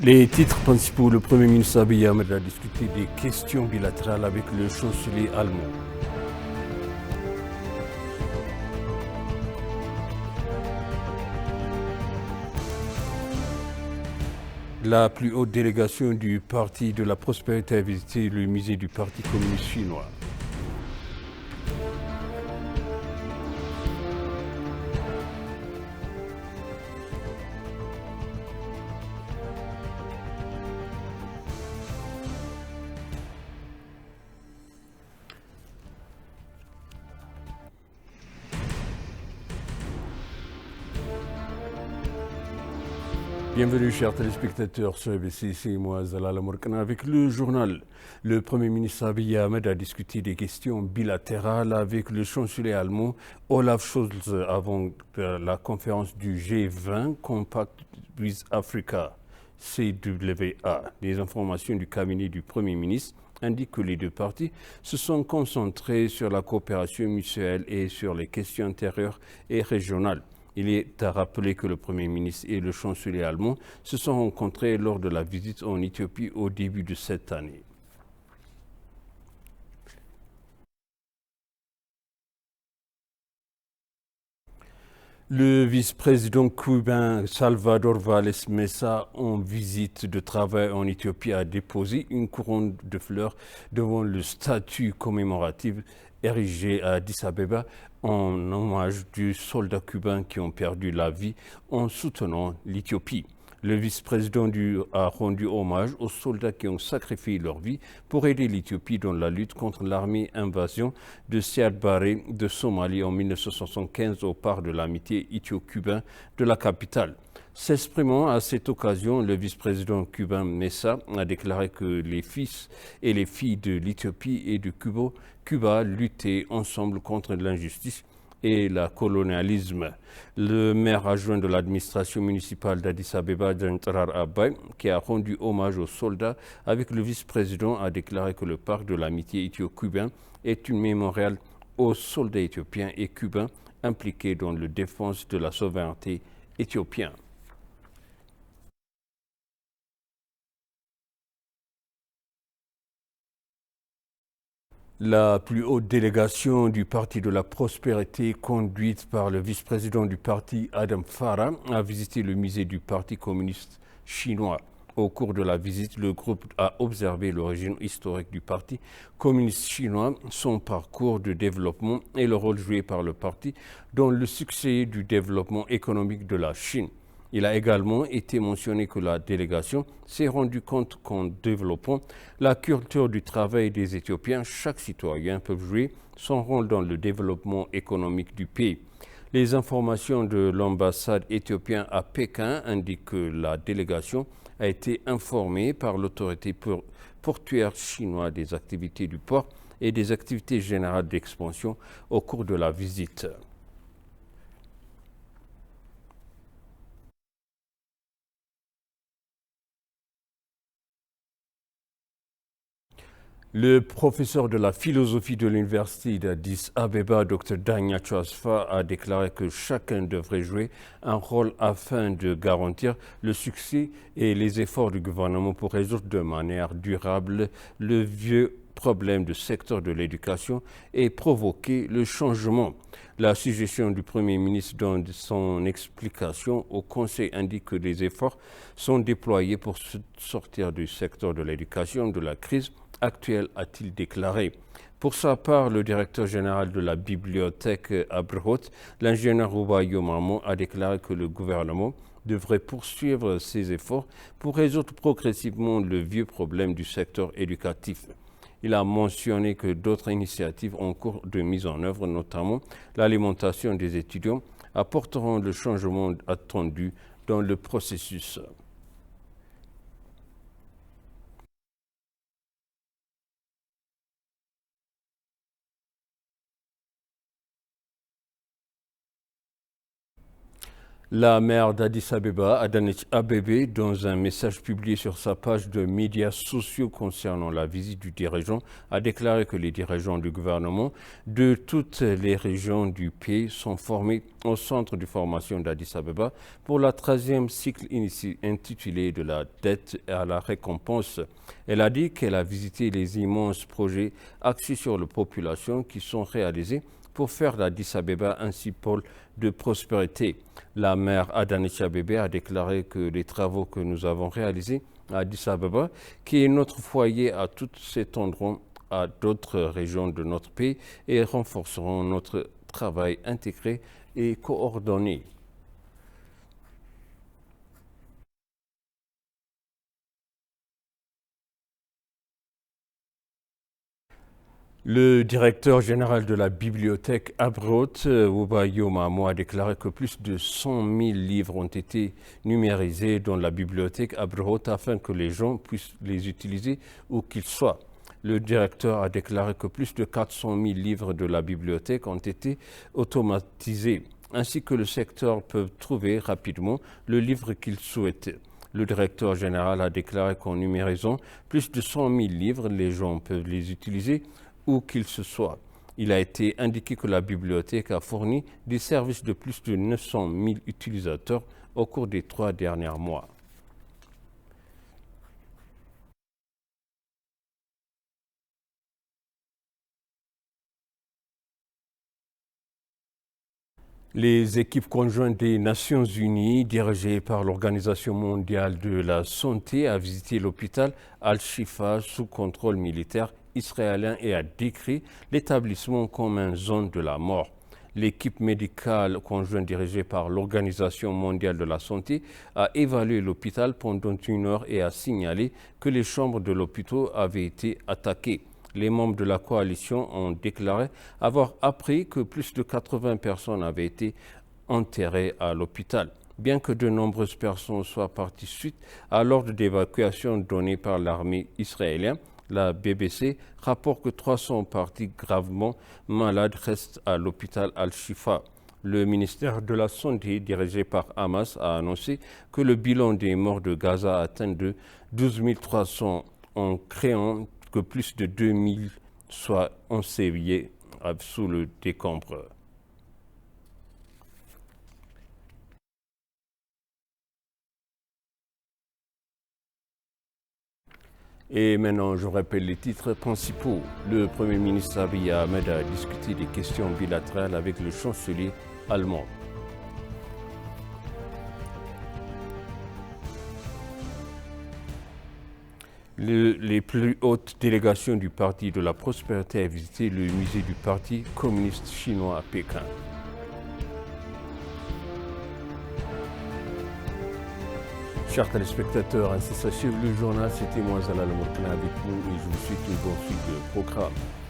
Les titres principaux, le Premier ministre Abiy Ahmed a discuté des questions bilatérales avec le chancelier allemand. La plus haute délégation du Parti de la Prospérité a visité le musée du Parti communiste chinois. Bienvenue chers téléspectateurs sur ABC, c'est moi Zalal Morkana avec le journal. Le Premier ministre Abiy Ahmed a discuté des questions bilatérales avec le chancelier allemand Olaf Scholz avant la conférence du G20 Compact with Africa, CWA. Les informations du cabinet du Premier ministre indiquent que les deux parties se sont concentrés sur la coopération mutuelle et sur les questions intérieures et régionales. Il est à rappeler que le Premier ministre et le chancelier allemand se sont rencontrés lors de la visite en Éthiopie au début de cette année. Le vice-président cubain Salvador Valles Mesa, en visite de travail en Éthiopie, a déposé une couronne de fleurs devant le statue commémoratif érigé à Addis Abeba en hommage des soldats cubains qui ont perdu la vie en soutenant l'Éthiopie. Le vice-président a rendu hommage aux soldats qui ont sacrifié leur vie pour aider l'Éthiopie dans la lutte contre l'armée invasion de Siad Barre de Somalie en 1975 au parc de l'amitié éthio-cubain de la capitale. S'exprimant à cette occasion, le vice-président cubain Mesa a déclaré que les fils et les filles de l'Éthiopie et de Cuba luttaient ensemble contre l'injustice et le colonialisme. Le maire adjoint de l'administration municipale d'Addis Abeba, Jantrar Abay, qui a rendu hommage aux soldats avec le vice-président, a déclaré que le parc de l'amitié éthio-cubain est une mémorial aux soldats éthiopiens et cubains impliqués dans la défense de la souveraineté éthiopienne. La plus haute délégation du Parti de la Prospérité, conduite par le vice-président du parti Adam Farah, a visité le musée du Parti communiste chinois. Au cours de la visite, le groupe a observé l'origine historique du Parti communiste chinois, son parcours de développement et le rôle joué par le parti dans le succès du développement économique de la Chine. Il a également été mentionné que la délégation s'est rendue compte qu'en développant la culture du travail des Éthiopiens, chaque citoyen peut jouer son rôle dans le développement économique du pays. Les informations de l'ambassade éthiopienne à Pékin indiquent que la délégation a été informée par l'autorité portuaire chinoise des activités du port et des activités générales d'expansion au cours de la visite. Le professeur de la philosophie de l'université d'Addis Abeba, Dr Danya Chasfa, a déclaré que chacun devrait jouer un rôle afin de garantir le succès et les efforts du gouvernement pour résoudre de manière durable le vieux problème du secteur de l'éducation et provoquer le changement. La suggestion du Premier ministre dans son explication au Conseil indique que les efforts sont déployés pour sortir du secteur de l'éducation de la crise actuelle, a-t-il déclaré. Pour sa part, le directeur général de la bibliothèque à Brhot, l'ingénieur Roubayo Mamon, a déclaré que le gouvernement devrait poursuivre ses efforts pour résoudre progressivement le vieux problème du secteur éducatif. Il a mentionné que d'autres initiatives en cours de mise en œuvre, notamment l'alimentation des étudiants, apporteront le changement attendu dans le processus. La maire d'Addis Abeba, Adanej Abebe, dans un message publié sur sa page de médias sociaux concernant la visite du dirigeant, a déclaré que les dirigeants du gouvernement de toutes les régions du pays sont formés au centre de formation d'Addis Abeba pour la 13e cycle intitulé de la dette à la récompense. Elle a dit qu'elle a visité les immenses projets axés sur la population qui sont réalisés pour faire d'Addis Abeba un pôle de prospérité. La maire Adanej Abebe a déclaré que les travaux que nous avons réalisés à Addis Abeba, qui est notre foyer, à tout s'étendront à d'autres régions de notre pays et renforceront notre travail intégré et coordonné. Le directeur général de la bibliothèque Abrot, Wubayo Mamo, a déclaré que plus de 100 000 livres ont été numérisés dans la bibliothèque Abrot afin que les gens puissent les utiliser où qu'ils soient. Le directeur a déclaré que plus de 400 000 livres de la bibliothèque ont été automatisés, ainsi que le secteur peut trouver rapidement le livre qu'il souhaite. Le directeur général a déclaré qu'en numérisant plus de 100 000 livres, les gens peuvent les utiliser où qu'il se soit. Il a été indiqué que la bibliothèque a fourni des services de plus de 900 000 utilisateurs au cours des 3 derniers mois. Les équipes conjointes des Nations Unies, dirigées par l'Organisation mondiale de la santé, a visité l'hôpital Al-Shifa sous contrôle militaire israélien et a décrit l'établissement comme une zone de la mort. L'équipe médicale conjointe dirigée par l'Organisation mondiale de la santé a évalué l'hôpital pendant 1 heure et a signalé que les chambres de l'hôpital avaient été attaquées. Les membres de la coalition ont déclaré avoir appris que plus de 80 personnes avaient été enterrées à l'hôpital. Bien que de nombreuses personnes soient parties suite à l'ordre d'évacuation donné par l'armée israélienne, la BBC rapporte que 300 parties gravement malades restent à l'hôpital Al-Shifa. Le ministère de la Santé, dirigé par Hamas, a annoncé que le bilan des morts de Gaza atteint de 12 300 en créant que plus de 2000 soient enseveliés sous le décombre. Et maintenant, je rappelle les titres principaux. Le Premier ministre Abiy Ahmed a discuté des questions bilatérales avec le chancelier allemand. Les plus hautes délégations du Parti de la Prospérité ont visité le musée du Parti communiste chinois à Pékin. Chers téléspectateurs, ainsi s'achève le journal. C'était moi, Zalal Moukna, avec vous et je vous souhaite une bonne suite de programme.